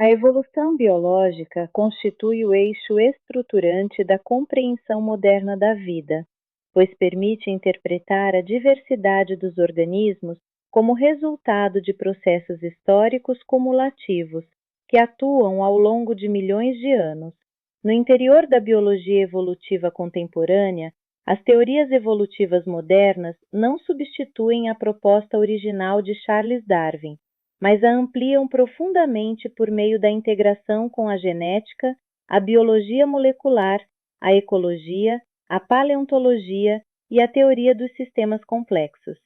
A evolução biológica constitui o eixo estruturante da compreensão moderna da vida, pois permite interpretar a diversidade dos organismos como resultado de processos históricos cumulativos que atuam ao longo de milhões de anos. No interior da biologia evolutiva contemporânea, as teorias evolutivas modernas não substituem a proposta original de Charles Darwin, mas a ampliam profundamente por meio da integração com a genética, a biologia molecular, a ecologia, a paleontologia e a teoria dos sistemas complexos.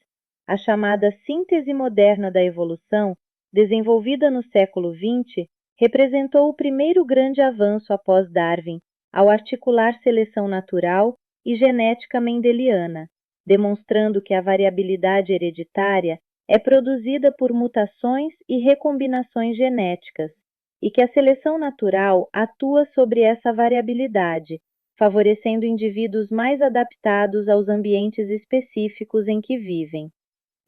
A chamada síntese moderna da evolução, desenvolvida no século XX, representou o primeiro grande avanço após Darwin, ao articular seleção natural e genética mendeliana, demonstrando que a variabilidade hereditária é produzida por mutações e recombinações genéticas, e que a seleção natural atua sobre essa variabilidade, favorecendo indivíduos mais adaptados aos ambientes específicos em que vivem.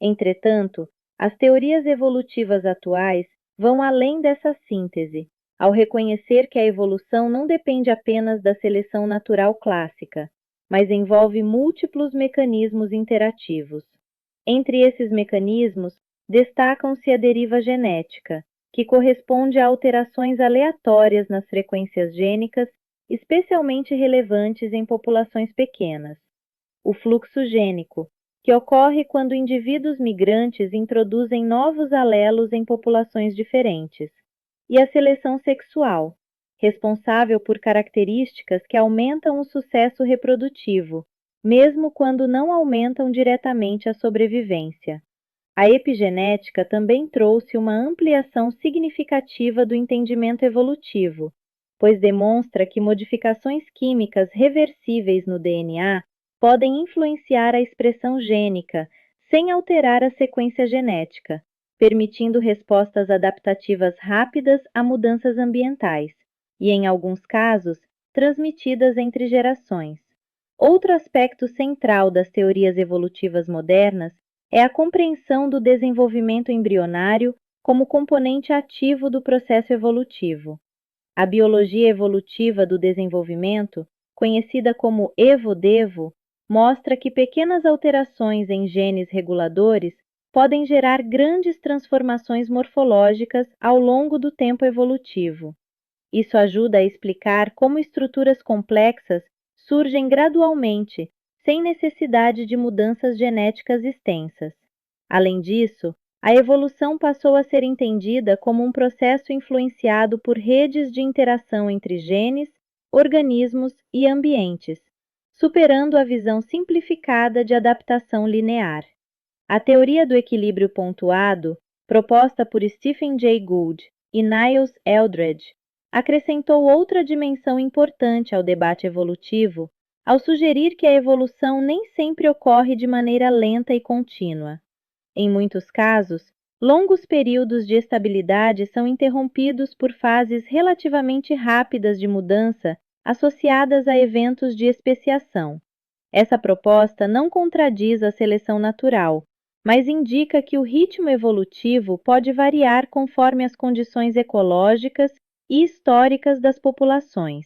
Entretanto, as teorias evolutivas atuais vão além dessa síntese, ao reconhecer que a evolução não depende apenas da seleção natural clássica, mas envolve múltiplos mecanismos interativos. Entre esses mecanismos, destacam-se a deriva genética, que corresponde a alterações aleatórias nas frequências gênicas, especialmente relevantes em populações pequenas. O fluxo gênico, que ocorre quando indivíduos migrantes introduzem novos alelos em populações diferentes. E a seleção sexual, responsável por características que aumentam o sucesso reprodutivo, mesmo quando não aumentam diretamente a sobrevivência. A epigenética também trouxe uma ampliação significativa do entendimento evolutivo, pois demonstra que modificações químicas reversíveis no DNA podem influenciar a expressão gênica sem alterar a sequência genética, permitindo respostas adaptativas rápidas a mudanças ambientais e, em alguns casos, transmitidas entre gerações. Outro aspecto central das teorias evolutivas modernas é a compreensão do desenvolvimento embrionário como componente ativo do processo evolutivo. A biologia evolutiva do desenvolvimento, conhecida como evo-devo, mostra que pequenas alterações em genes reguladores podem gerar grandes transformações morfológicas ao longo do tempo evolutivo. Isso ajuda a explicar como estruturas complexas surgem gradualmente, sem necessidade de mudanças genéticas extensas. Além disso, a evolução passou a ser entendida como um processo influenciado por redes de interação entre genes, organismos e ambientes, superando a visão simplificada de adaptação linear. A teoria do equilíbrio pontuado, proposta por Stephen Jay Gould e Niles Eldredge, acrescentou outra dimensão importante ao debate evolutivo, ao sugerir que a evolução nem sempre ocorre de maneira lenta e contínua. Em muitos casos, longos períodos de estabilidade são interrompidos por fases relativamente rápidas de mudança associadas a eventos de especiação. Essa proposta não contradiz a seleção natural, mas indica que o ritmo evolutivo pode variar conforme as condições ecológicas e históricas das populações.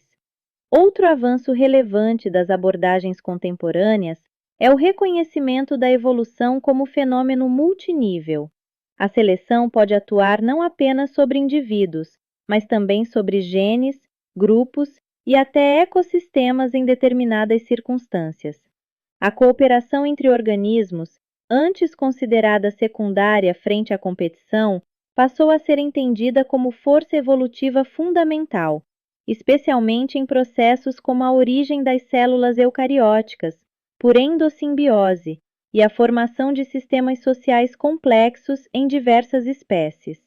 Outro avanço relevante das abordagens contemporâneas é o reconhecimento da evolução como fenômeno multinível. A seleção pode atuar não apenas sobre indivíduos, mas também sobre genes, grupos e até ecossistemas em determinadas circunstâncias. A cooperação entre organismos, antes considerada secundária frente à competição, passou a ser entendida como força evolutiva fundamental, especialmente em processos como a origem das células eucarióticas, por endossimbiose, e a formação de sistemas sociais complexos em diversas espécies.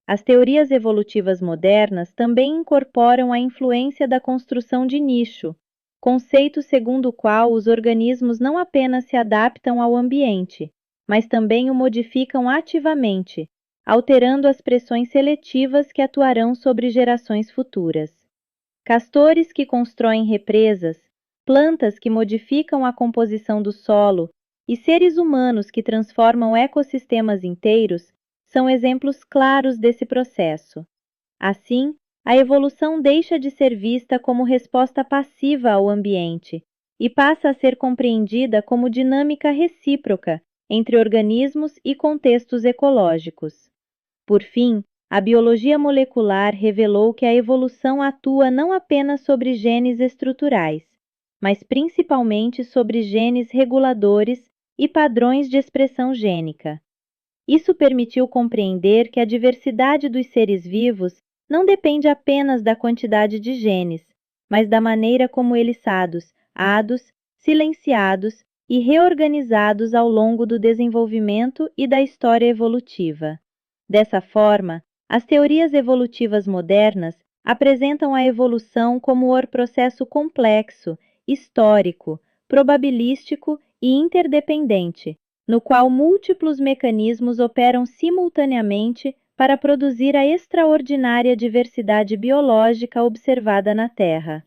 As teorias evolutivas modernas também incorporam a influência da construção de nicho, conceito segundo o qual os organismos não apenas se adaptam ao ambiente, mas também o modificam ativamente, alterando as pressões seletivas que atuarão sobre gerações futuras. Castores que constroem represas, plantas que modificam a composição do solo e seres humanos que transformam ecossistemas inteiros são exemplos claros desse processo. Assim, a evolução deixa de ser vista como resposta passiva ao ambiente e passa a ser compreendida como dinâmica recíproca entre organismos e contextos ecológicos. Por fim, a biologia molecular revelou que a evolução atua não apenas sobre genes estruturais, mas principalmente sobre genes reguladores e padrões de expressão gênica. Isso permitiu compreender que a diversidade dos seres vivos não depende apenas da quantidade de genes, mas da maneira como eles são ados, silenciados e reorganizados ao longo do desenvolvimento e da história evolutiva. Dessa forma, as teorias evolutivas modernas apresentam a evolução como um processo complexo, histórico, probabilístico e interdependente, no qual múltiplos mecanismos operam simultaneamente para produzir a extraordinária diversidade biológica observada na Terra.